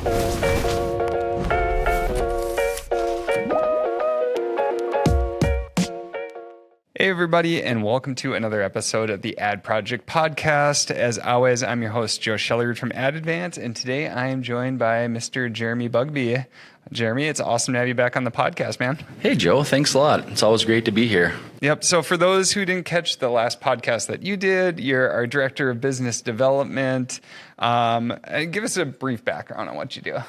Hey, everybody, and welcome to another episode of the Ad Project Podcast. As always, I'm your host, Joe Shellard from Ad Advance, and today I am joined by Mr. Jeremy Bugbee. Jeremy, it's awesome to have you back on the podcast, man. Hey, Joe. Thanks a lot. It's always great to be here. Yep. So for those who didn't catch the last podcast that you did, you're our Director of Business Development. Give us a brief background on what you do.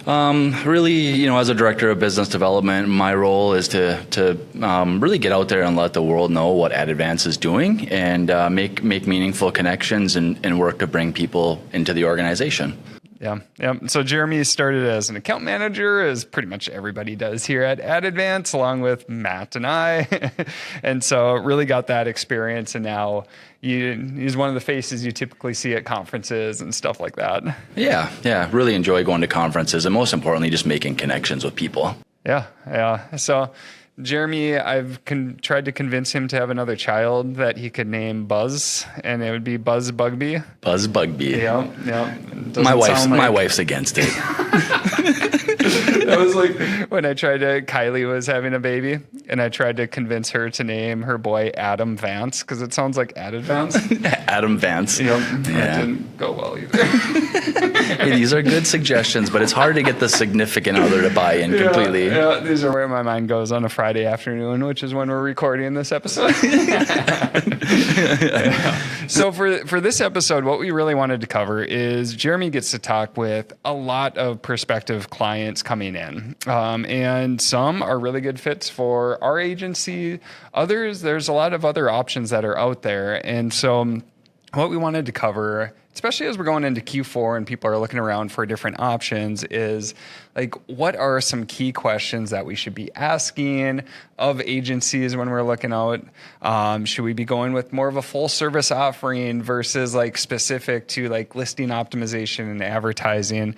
Really, as a director of business development, my role is to really get out there and let the world know what Ad Advance is doing and make meaningful connections and work to bring people into the organization. Yeah. So Jeremy started as an account manager, as pretty much everybody does here at Ad Advance, along with Matt and I. And so really got that experience. And now he's one of the faces you typically see at conferences and stuff like that. Yeah. Really enjoy going to conferences and most importantly, just making connections with people. Yeah. So Jeremy, I've tried to convince him to have another child that he could name Buzz, and it would be Buzz Bugbee. Buzz Bugbee. Yeah. My wife's against it. That was like when Kylie was having a baby, and I tried to convince her to name her boy Adam Vance, because it sounds like Ad Advance. Adam Vance. Yep. That didn't go well either. Hey, these are good suggestions, but it's hard to get the significant other to buy in completely. Yeah, these are where my mind goes on a Friday afternoon, which is when we're recording this episode. So for this episode, what we really wanted to cover is Jeremy gets to talk with a lot of prospective clients coming in. And some are really good fits for our agency. Others, there's a lot of other options that are out there. And so what we wanted to cover, especially as we're going into Q4 and people are looking around for different options, is like, what are some key questions that we should be asking of agencies when we're looking out? Should we be going with more of a full service offering versus like specific to like listing optimization and advertising?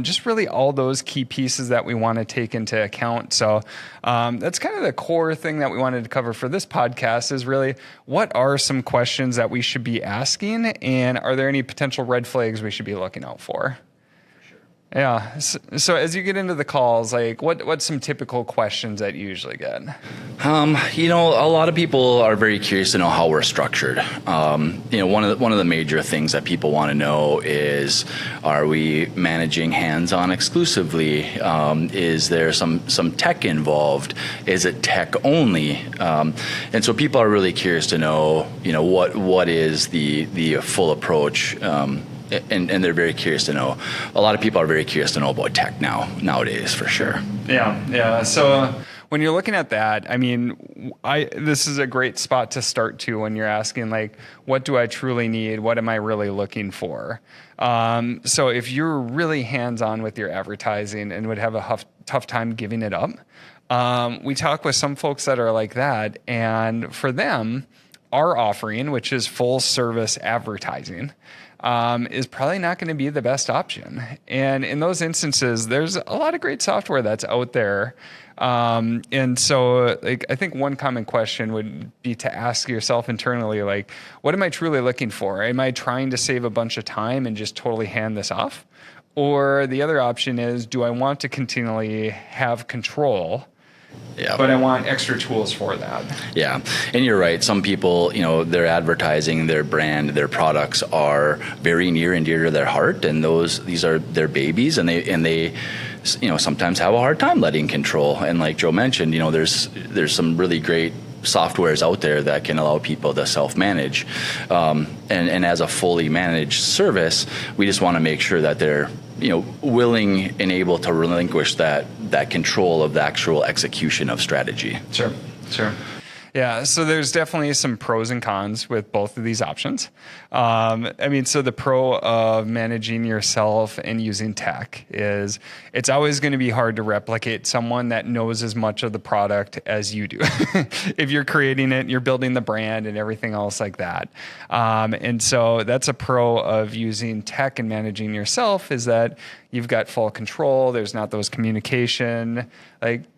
Just really all those key pieces that we want to take into account. So that's kind of the core thing that we wanted to cover for this podcast, is really what are some questions that we should be asking, and are there any potential red flags we should be looking out for? Yeah. So as you get into the calls, like what's some typical questions that you usually get? A lot of people are very curious to know how we're structured. One of the major things that people want to know is, are we managing hands-on exclusively? Is there some tech involved? Is it tech only? And so people are really curious to know, what is the full approach? And they're very curious to know. A lot of people are very curious to know about tech nowadays, for sure. Yeah. So when you're looking at that, I mean, this is a great spot to start to when you're asking, like, what do I truly need? What am I really looking for? So if you're really hands-on with your advertising and would have a tough time giving it up, we talk with some folks that are like that, and for them, our offering, which is full service advertising, is probably not going to be the best option. And in those instances, there's a lot of great software that's out there. And so I think one common question would be to ask yourself internally, like, what am I truly looking for? Am I trying to save a bunch of time and just totally hand this off? Or the other option is, do I want to continually have control? Yeah, but I want extra tools for that. Yeah, and you're right. Some people, their advertising, their brand, their products are very near and dear to their heart, and these are their babies, and they sometimes have a hard time letting control. And like Joe mentioned, there's some really great softwares out there that can allow people to self-manage. And as a fully managed service, we just want to make sure that they're willing and able to relinquish that control of the actual execution of strategy. Sure. Yeah, so there's definitely some pros and cons with both of these options. So the pro of managing yourself and using tech is it's always going to be hard to replicate someone that knows as much of the product as you do. If you're creating it, you're building the brand and everything else like that. And so that's a pro of using tech and managing yourself, is that you've got full control. There's not those communication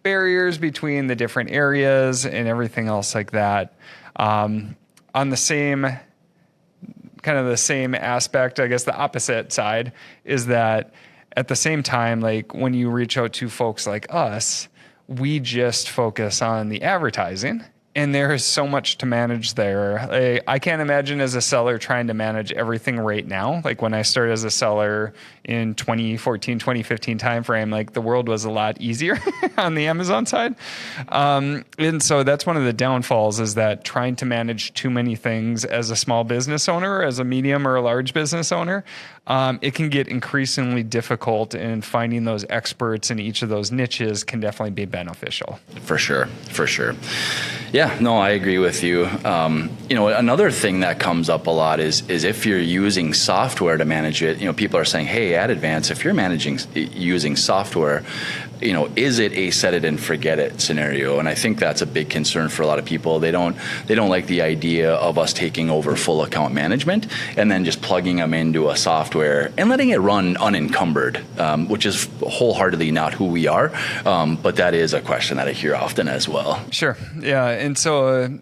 barriers between the different areas and everything else like that. On the same aspect, I guess the opposite side is that at the same time, like when you reach out to folks like us, we just focus on the advertising. And there is so much to manage there. I can't imagine as a seller trying to manage everything right now. Like when I started as a seller in 2014, 2015 timeframe, like the world was a lot easier on the Amazon side. And so that's one of the downfalls, is that trying to manage too many things as a small business owner, as a medium or a large business owner, it can get increasingly difficult, and finding those experts in each of those niches can definitely be beneficial. For sure. Yeah, no, I agree with you. Another thing that comes up a lot is if you're using software to manage it, people are saying, hey, at Advance, if you're using software, is it a set it and forget it scenario? And I think that's a big concern for a lot of people. They don't like the idea of us taking over full account management and then just plugging them into a software and letting it run unencumbered, which is wholeheartedly not who we are. But that is a question that I hear often as well. Sure. Yeah. And so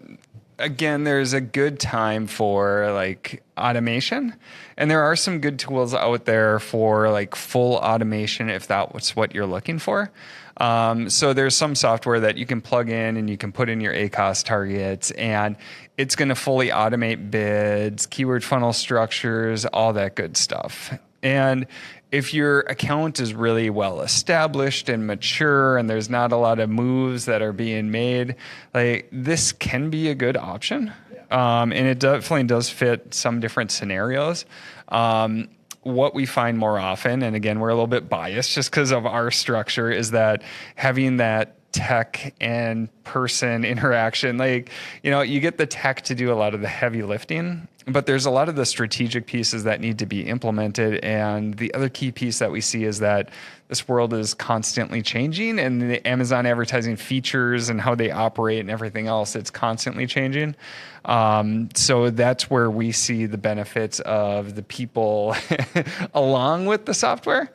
again, there's a good time for like automation, and there are some good tools out there for like full automation if that's what you're looking for. So there's some software that you can plug in and you can put in your ACOS targets, and it's going to fully automate bids, keyword funnel structures, all that good stuff. And if your account is really well established and mature and there's not a lot of moves that are being made, like this can be a good option. And it definitely does fit some different scenarios. What we find more often, and again, we're a little bit biased just because of our structure, is that having that tech and person interaction, you get the tech to do a lot of the heavy lifting, but there's a lot of the strategic pieces that need to be implemented. And the other key piece that we see is that this world is constantly changing, and the Amazon advertising features and how they operate and everything else, it's constantly changing. So that's where we see the benefits of the people along with the software.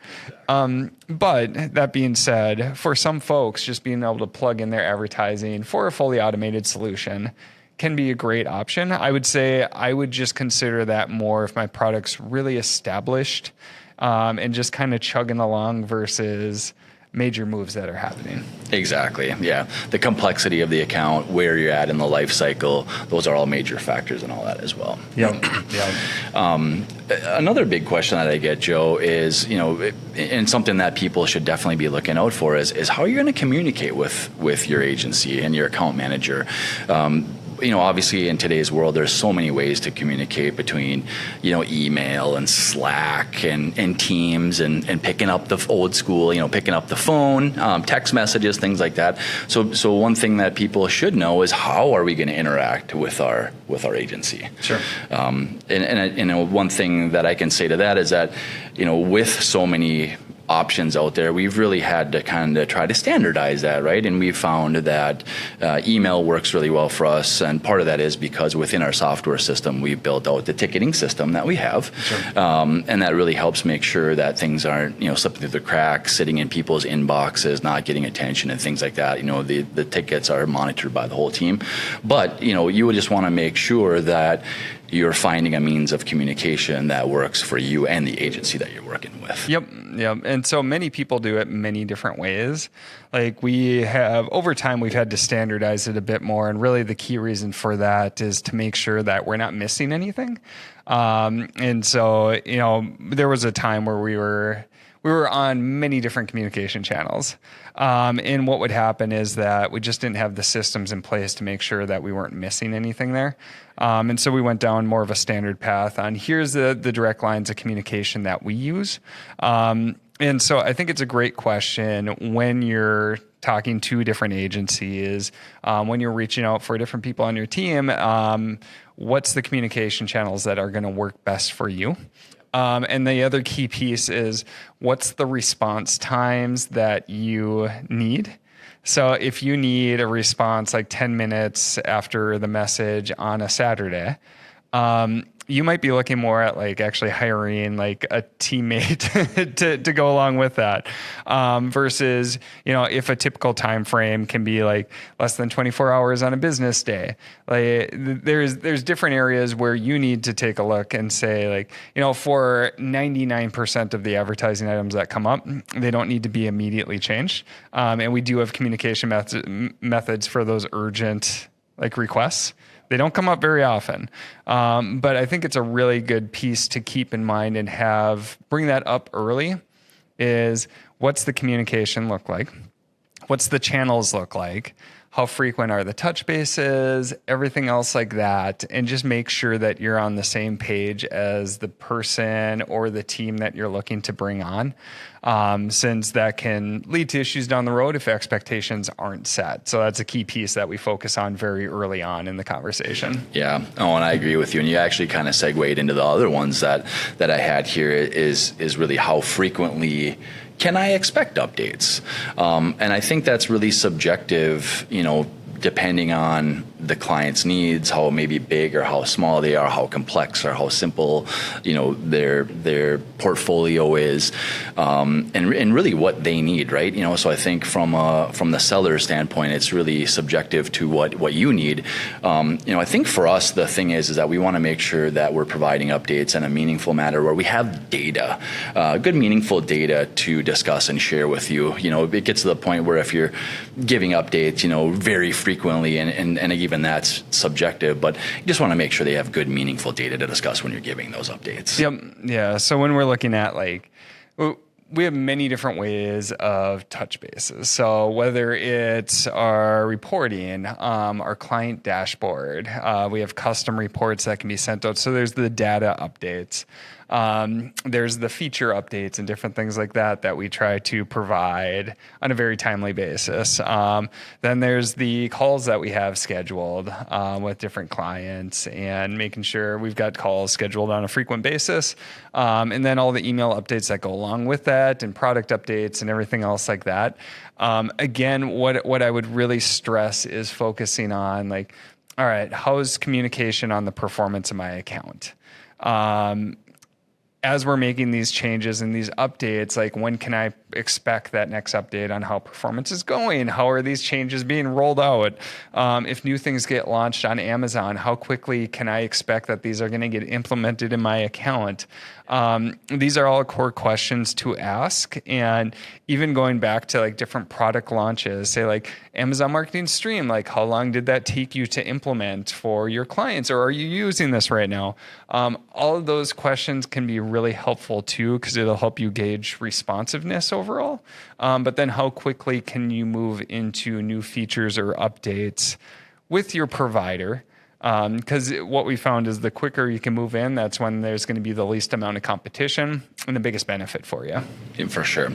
But that being said, for some folks, just being able to plug in their advertising for a fully automated solution can be a great option. I would say I would just consider that more if my product's really established, and just kind of chugging along versus major moves that are happening. Exactly. Yeah. The complexity of the account, where you're at in the life cycle, those are all major factors and all that as well. Yep. Another big question that I get, Joe, is, and something that people should definitely be looking out for is how you're going to communicate with your agency and your account manager. Obviously in today's world, there's so many ways to communicate between, email and Slack and Teams and picking up the old school, picking up the phone, text messages, things like that. So one thing that people should know is, how are we going to interact with our agency? Sure. And one thing that I can say to that is that, with so many options out there, we've really had to kind of try to standardize that, right? And we've found that email works really well for us, and part of that is because within our software system, we've built out the ticketing system that we have. Sure. And that really helps make sure that things aren't, slipping through the cracks, sitting in people's inboxes, not getting attention and things like that. The tickets are monitored by the whole team. But, you would just want to make sure that you're finding a means of communication that works for you and the agency that you're working with. Yep. And so many people do it many different ways. Like we have, over time, we've had to standardize it a bit more. And really the key reason for that is to make sure that we're not missing anything. And so, there was a time where we were on many different communication channels. And what would happen is that we just didn't have the systems in place to make sure that we weren't missing anything there. And so we went down more of a standard path on here's the direct lines of communication that we use. And so I think it's a great question when you're talking to different agencies, when you're reaching out for different people on your team, what's the communication channels that are going to work best for you? And the other key piece is, what's the response times that you need? So if you need a response like 10 minutes after the message on a Saturday, You might be looking more at like actually hiring like a teammate to go along with that, versus, if a typical time frame can be like less than 24 hours on a business day. Like there's different areas where you need to take a look and say, like, for 99% of the advertising items that come up, they don't need to be immediately changed. And we do have communication methods for those urgent like requests. They don't come up very often, but I think it's a really good piece to keep in mind and bring that up early. Is what's the communication look like? What's the channels look like? How frequent are the touch bases? Everything else like that, and just make sure that you're on the same page as the person or the team that you're looking to bring on, since that can lead to issues down the road if expectations aren't set. So that's a key piece that we focus on very early on in the conversation. Yeah, and I agree with you. And you actually kind of segued into the other ones that I had here is really how frequently can I expect updates? And I think that's really subjective, depending on the client's needs, how maybe big or how small they are, how complex or how simple, their portfolio is, and really what they need, right? So I think from the seller standpoint, it's really subjective to what you need. I think for us, the thing is that we want to make sure that we're providing updates in a meaningful manner where we have data, good meaningful data to discuss and share with you. It gets to the point where if you're giving updates, very frequently, and even that's subjective, but you just want to make sure they have good, meaningful data to discuss when you're giving those updates. Yep. Yeah. So when we're looking at we have many different ways of touch bases. So whether it's our reporting, our client dashboard, we have custom reports that can be sent out. So there's the data updates. There's the feature updates and different things like that we try to provide on a very timely basis. Then there's the calls that we have scheduled with different clients and making sure we've got calls scheduled on a frequent basis. And then all the email updates that go along with that and product updates and everything else like that. Again, what I would really stress is focusing on all right, how's communication on the performance of my account? As we're making these changes and these updates, when can I expect that next update on how performance is going? How are these changes being rolled out? If new things get launched on Amazon, how quickly can I expect that these are going to get implemented in my account? These are all core questions to ask. And even going back to different product launches, say Amazon Marketing Stream, how long did that take you to implement for your clients? Or are you using this right now? All of those questions can be really helpful too, because it'll help you gauge responsiveness overall. But then how quickly can you move into new features or updates with your provider? Because what we found is the quicker you can move in, that's when there's going to be the least amount of competition and the biggest benefit for you. Yeah, for sure.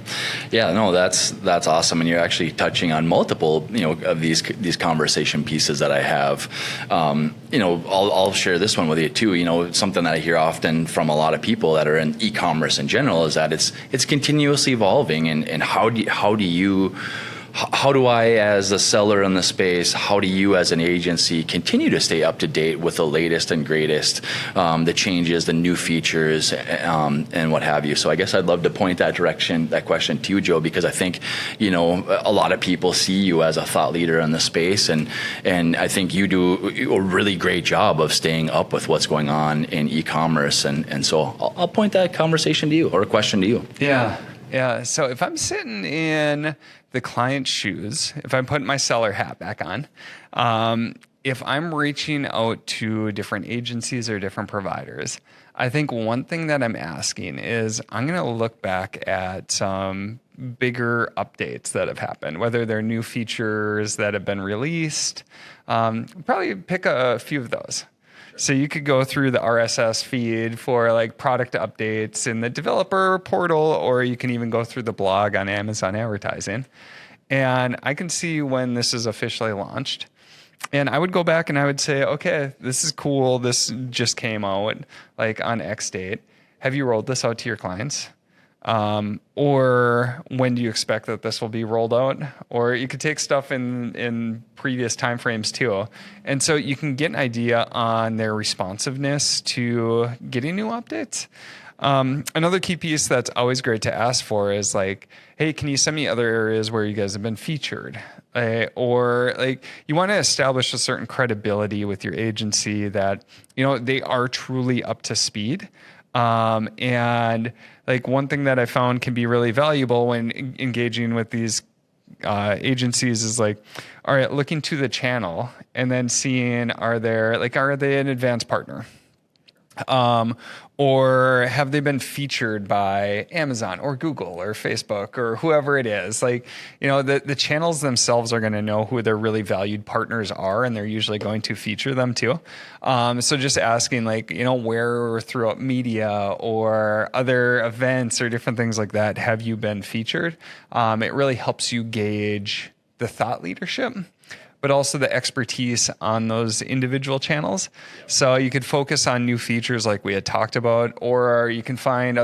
Yeah, no, that's awesome. And you're actually touching on multiple, of these conversation pieces that I have. I'll share this one with you too. Something that I hear often from a lot of people that are in e-commerce in general is that it's continuously evolving. And how do I, as a seller in the space, how do you as an agency continue to stay up to date with the latest and greatest, the changes, the new features, and what have you? So I guess I'd love to point that question to you, Joe, because I think, a lot of people see you as a thought leader in the space, and I think you do a really great job of staying up with what's going on in e-commerce. And so I'll point that conversation to you, or a question to you. Yeah. Yeah. So if I'm sitting in the client's shoes, if I'm putting my seller hat back on, if I'm reaching out to different agencies or different providers, I think one thing that I'm asking is I'm going to look back at some bigger updates that have happened, whether they're new features that have been released. Probably pick a few of those. So you could go through the RSS feed for product updates in the developer portal, or you can even go through the blog on Amazon Advertising. And I can see when this is officially launched. And I would go back and I would say, okay, this is cool. This just came out on X date. Have you rolled this out to your clients? Or when do you expect that this will be rolled out? Or you could take stuff in previous timeframes too. And so you can get an idea on their responsiveness to getting new updates. Another key piece that's always great to ask for is like, hey, can you send me other areas where you guys have been featured? Or like you want to establish a certain credibility with your agency that, they are truly up to speed. And like one thing that I found can be really valuable when engaging with these agencies is like, all right, looking to the channel and then seeing, are they an advanced partner? Or have they been featured by Amazon or Google or Facebook or whoever it is? Like, the channels themselves are going to know who their really valued partners are, and they're usually going to feature them too. So just asking like, where throughout media or other events or different things like that, have you been featured? It really helps you gauge the thought leadership, but also the expertise on those individual channels. So you could focus on new features like we had talked about, or you can find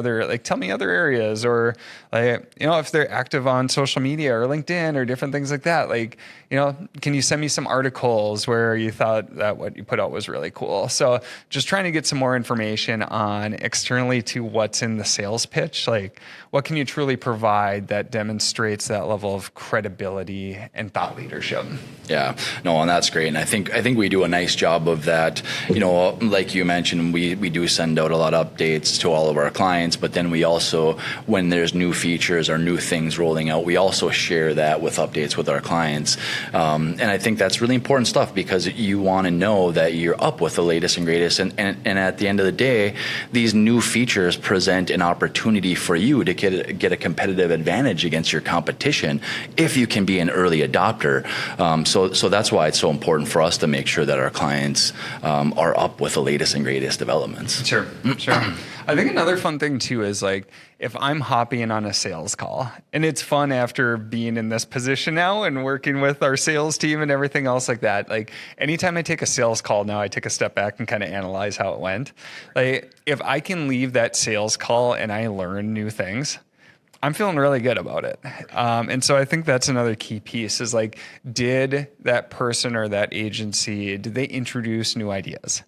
tell me other areas, or if they're active on social media or LinkedIn or different things like that, can you send me some articles where you thought that what you put out was really cool? So just trying to get some more information on externally to what's in the sales pitch, like what can you truly provide that demonstrates that level of credibility and thought leadership? Yeah, no, and that's great. And I think we do a nice job of that. Like you mentioned, we do send out a lot of updates to all of our clients, but then we also, when there's new features or new things rolling out, we also share that with updates with our clients. And I think that's really important stuff because you want to know that you're up with the latest and greatest. And at the end of the day, these new features present an opportunity for you to get a competitive advantage against your competition if you can be an early adopter. So that's why it's so important for us to make sure that our clients are up with the latest and greatest developments. Sure. I think another fun thing too is like if I'm hopping on a sales call, and it's fun after being in this position now and working with our sales team and everything else like that. Like anytime I take a sales call now, I take a step back and kind of analyze how it went. Like if I can leave that sales call and I learn new things, I'm feeling really good about it. And so I think that's another key piece is like, did that person or that agency, did they introduce new ideas?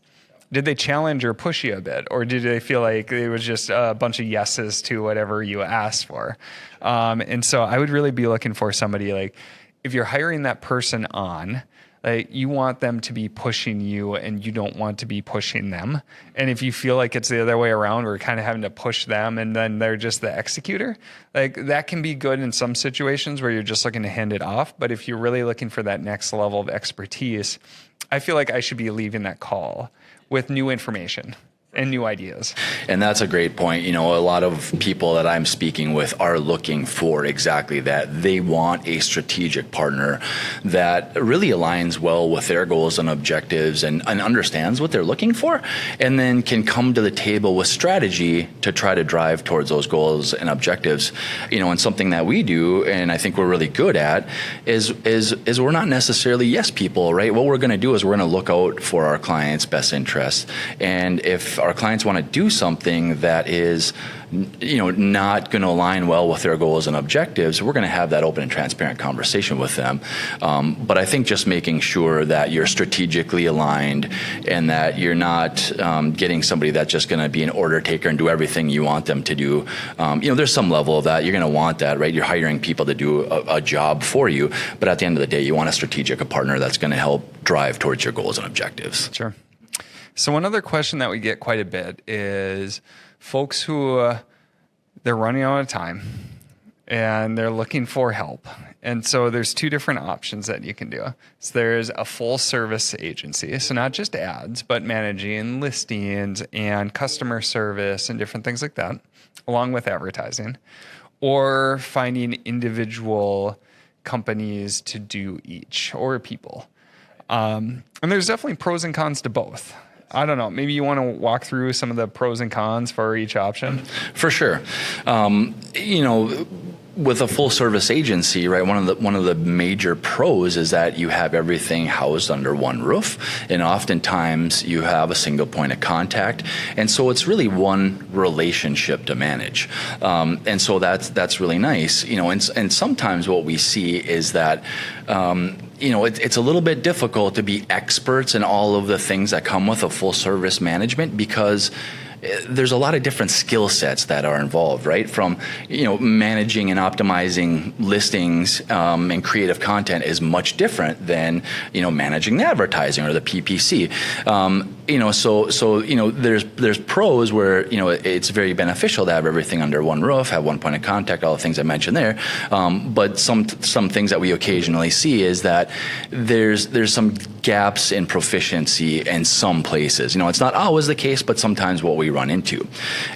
Did they challenge or push you a bit? Or did they feel like it was just a bunch of yeses to whatever you asked for? And so I would really be looking for somebody like, if you're hiring that person on, like you want them to be pushing you and you don't want to be pushing them. And if you feel like it's the other way around, we're kind of having to push them and then they're just the executor, like that can be good in some situations where you're just looking to hand it off. But if you're really looking for that next level of expertise, I feel like I should be leaving that call with new information and new ideas. And that's a great point. A lot of people that I'm speaking with are looking for exactly that. They want a strategic partner that really aligns well with their goals and objectives and understands what they're looking for, and then can come to the table with strategy to try to drive towards those goals and objectives. And something that we do, and I think we're really good at, is we're not necessarily yes people, right? What we're going to do is we're going to look out for our clients' best interests. And if our clients want to do something that is not going to align well with their goals and objectives, we're going to have that open and transparent conversation with them. But I think just making sure that you're strategically aligned and that you're not getting somebody that's just going to be an order taker and do everything you want them to do. There's some level of that. You're going to want that, right? You're hiring people to do a job for you. But at the end of the day, you want a partner that's going to help drive towards your goals and objectives. Sure. So one other question that we get quite a bit is folks who they're running out of time and they're looking for help. And so there's two different options that you can do. So there's a full service agency. So not just ads, but managing listings and customer service and different things like that, along with advertising, or finding individual companies to do each or people. And there's definitely pros and cons to both. I don't know. Maybe you want to walk through some of the pros and cons for each option? For sure. with a full service agency, right, one of the major pros is that you have everything housed under one roof, and oftentimes you have a single point of contact, and so it's really one relationship to manage, and so that's really nice, and sometimes what we see is that it's a little bit difficult to be experts in all of the things that come with a full service management, because there's a lot of different skill sets that are involved, right? From, managing and optimizing listings and creative content is much different than, managing the advertising or the PPC. There's pros where, it's very beneficial to have everything under one roof, have one point of contact, all the things I mentioned there. But some things that we occasionally see is that there's some gaps in proficiency in some places. It's not always the case, but sometimes what we run into.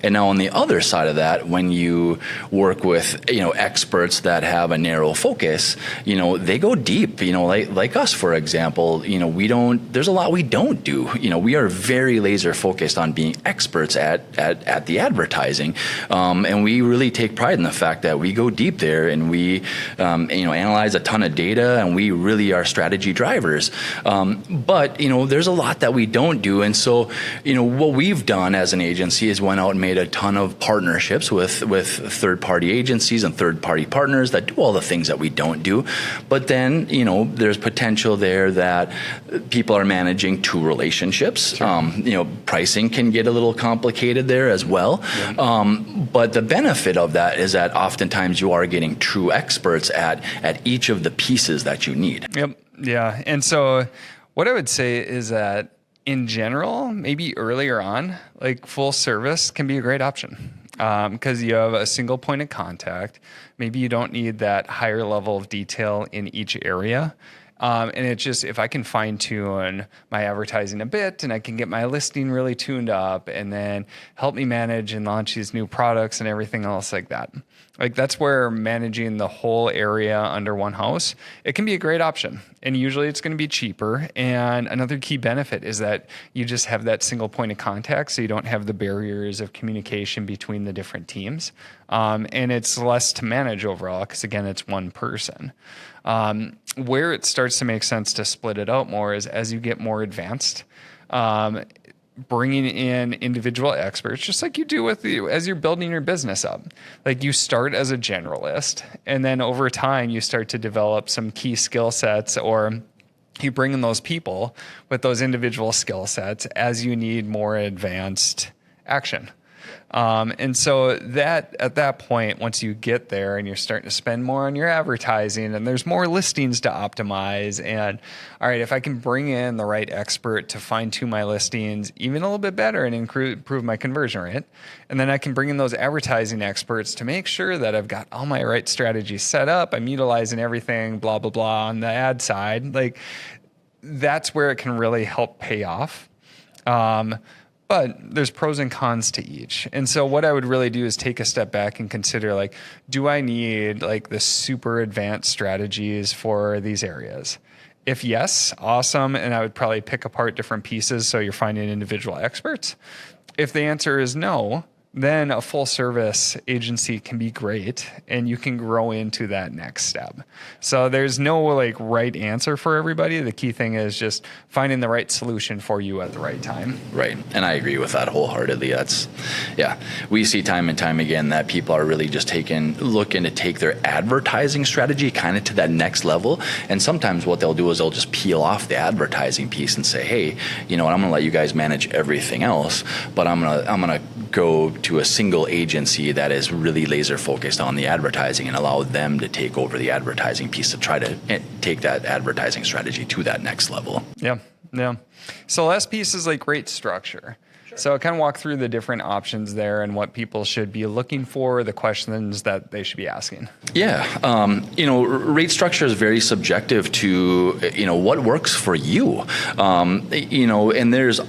And now on the other side of that, when you work with, experts that have a narrow focus, they go deep, like us, for example, there's a lot we don't do. We are very laser focused on being experts at the advertising. And we really take pride in the fact that we go deep there, and we, analyze a ton of data, and we really are strategy drivers. But there's a lot that we don't do. And so, what we've done as an agency is went out and made a ton of partnerships with third-party agencies and third-party partners that do all the things that we don't do. But then, there's potential there that people are managing two relationships. Sure. Pricing can get a little complicated there as well. Yeah. But the benefit of that is that oftentimes you are getting true experts at each of the pieces that you need. Yep. Yeah. And so what I would say is that in general, maybe earlier on, like full service can be a great option, because you have a single point of contact. Maybe you don't need that higher level of detail in each area. And it's just, if I can fine tune my advertising a bit, and I can get my listing really tuned up, and then help me manage and launch these new products and everything else like that. Like, that's where managing the whole area under one house, it can be a great option. And usually it's going to be cheaper. And another key benefit is that you just have that single point of contact, so you don't have the barriers of communication between the different teams. And it's less to manage overall, because again, it's one person. Where it starts to make sense to split it out more is as you get more advanced, bringing in individual experts, just like you do as you're building your business up. Like, you start as a generalist, and then over time you start to develop some key skill sets, or you bring in those people with those individual skill sets as you need more advanced action. And so that at that point, once you get there and you're starting to spend more on your advertising, and there's more listings to optimize, and all right, if I can bring in the right expert to fine tune my listings even a little bit better and improve my conversion rate, and then I can bring in those advertising experts to make sure that I've got all my right strategies set up, I'm utilizing everything, blah, blah, blah, on the ad side, like, that's where it can really help pay off. But there's pros and cons to each. And so what I would really do is take a step back and consider, like, do I need like the super advanced strategies for these areas? If yes, awesome. And I would probably pick apart different pieces so you're finding individual experts. If the answer is no, then a full service agency can be great, and you can grow into that next step. So there's no like right answer for everybody. The key thing is just finding the right solution for you at the right time. Right. And I agree with that wholeheartedly. We see time and time again that people are really just looking to take their advertising strategy kind of to that next level. And sometimes what they'll do is they'll just peel off the advertising piece and say, hey, I'm going to let you guys manage everything else, but I'm going to go to a single agency that is really laser focused on the advertising and allow them to take over the advertising piece to try to take that advertising strategy to that next level. Yeah. So last piece is like rate structure. Sure. So I kind of walk through the different options there and what people should be looking for, the questions that they should be asking. Yeah. Rate structure is very subjective to, what works for you. And there's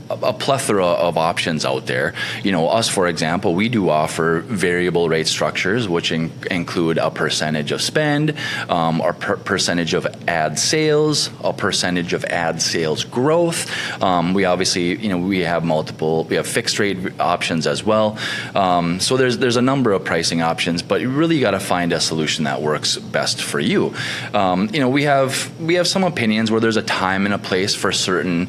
a plethora of options out there. Us, for example, we do offer variable rate structures, which include a percentage of spend, or percentage of ad sales, a percentage of ad sales growth. We obviously, we have fixed rate options as well. So there's a number of pricing options, but you really got to find a solution that works best for you. We have some opinions where there's a time and a place for certain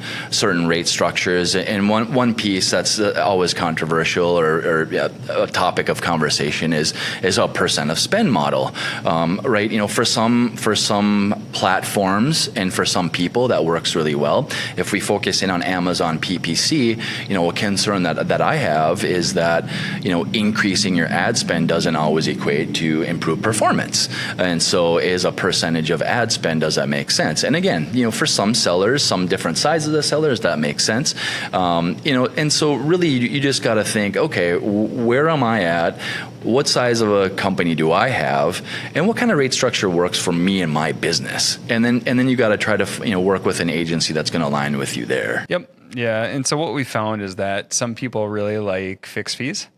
rate structures, and one piece that's always controversial or a topic of conversation is a percent of spend model, right? For some platforms and for some people that works really well. If we focus in on Amazon PPC, a concern that I have is that increasing your ad spend doesn't always equate to improved performance, and so is a percentage of ad spend, does that make sense? And again, for some sellers, some different sizes of sellers, that makes sense. And so really you just got to think, okay, where am I at? What size of a company do I have? And what kind of rate structure works for me and my business? And then you got to try to work with an agency that's going to align with you there. Yep. Yeah. And so what we found is that some people really like fixed fees.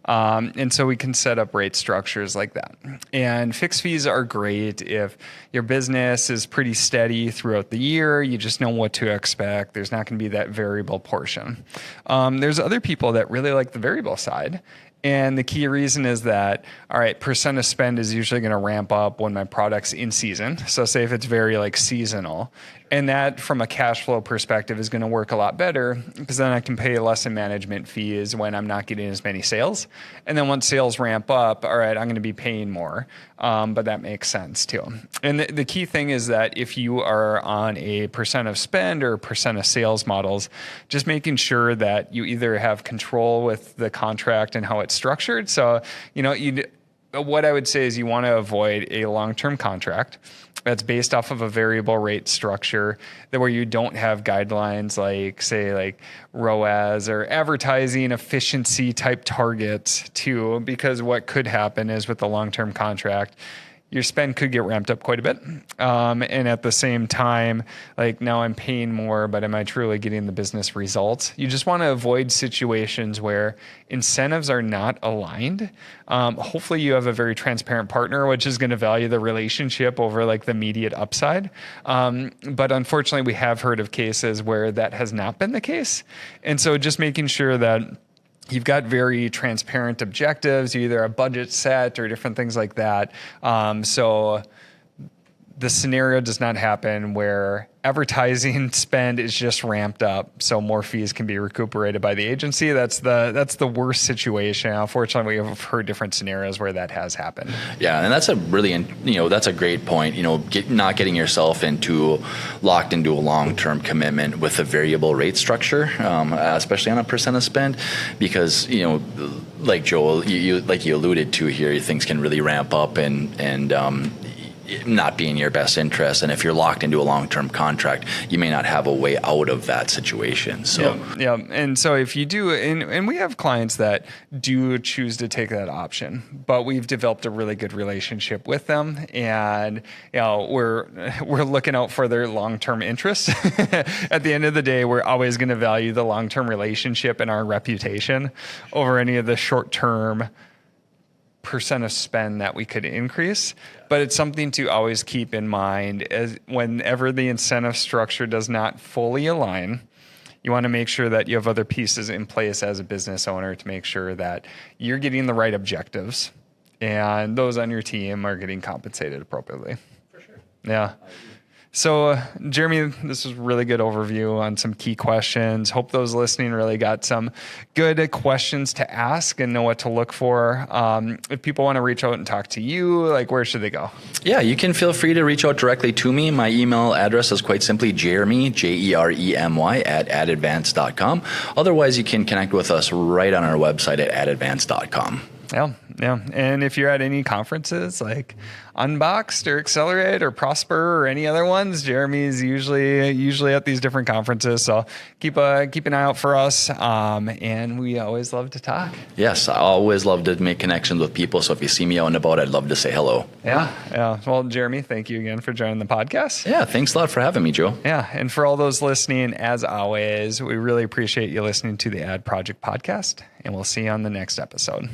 And so we can set up rate structures like that. And fixed fees are great if your business is pretty steady throughout the year. You just know what to expect. There's not going to be that variable portion. There's other people that really like the variable side. And the key reason is that, all right, percent of spend is usually going to ramp up when my product's in season. So say if it's very seasonal, and that from a cash flow perspective is going to work a lot better because then I can pay less in management fees when I'm not getting as many sales. And then once sales ramp up, all right, I'm going to be paying more. But that makes sense too. And the key thing is that if you are on a percent of spend or percent of sales models, just making sure that you either have control with the contract and how it's structured. So, what I would say is you want to avoid a long-term contract that's based off of a variable rate structure where you don't have guidelines like ROAS or advertising efficiency type targets too, because what could happen is with the long-term contract, your spend could get ramped up quite a bit. And at the same time, now I'm paying more, but am I truly getting the business results? You just want to avoid situations where incentives are not aligned. Hopefully you have a very transparent partner, which is going to value the relationship over the immediate upside. But unfortunately, we have heard of cases where that has not been the case. And so just making sure that you've got very transparent objectives, either a budget set or different things like that. So the scenario does not happen where advertising spend is just ramped up so more fees can be recuperated by the agency. That's the worst situation. Unfortunately, we have heard different scenarios where that has happened. Yeah, and that's that's a great point. Not getting yourself locked into a long-term commitment with a variable rate structure, especially on a percent of spend, because like Joel, you alluded to here, things can really ramp up and not be in your best interest. And if you're locked into a long-term contract, you may not have a way out of that situation. So yeah. And so if you do, and we have clients that do choose to take that option, but we've developed a really good relationship with them, and we're looking out for their long-term interests. At the end of the day, we're always going to value the long-term relationship and our reputation over any of the short-term percent of spend that we could increase. But it's something to always keep in mind as whenever the incentive structure does not fully align, you want to make sure that you have other pieces in place as a business owner to make sure that you're getting the right objectives and those on your team are getting compensated appropriately. For sure. Yeah. So, Jeremy, this was a really good overview on some key questions. Hope those listening really got some good questions to ask and know what to look for. If people want to reach out and talk to you, where should they go? Yeah, you can feel free to reach out directly to me. My email address is quite simply Jeremy, Jeremy, @adadvance.com. Otherwise, you can connect with us right on our website at adadvance.com. Yeah, yeah. And if you're at any conferences like Unboxed or Accelerate or Prosper or any other ones, Jeremy's usually at these different conferences. So keep an eye out for us. And we always love to talk. Yes, I always love to make connections with people. So if you see me out and about, I'd love to say hello. Yeah. Well, Jeremy, thank you again for joining the podcast. Yeah, thanks a lot for having me, Joe. Yeah, and for all those listening, as always, we really appreciate you listening to the Ad Project Podcast, and we'll see you on the next episode.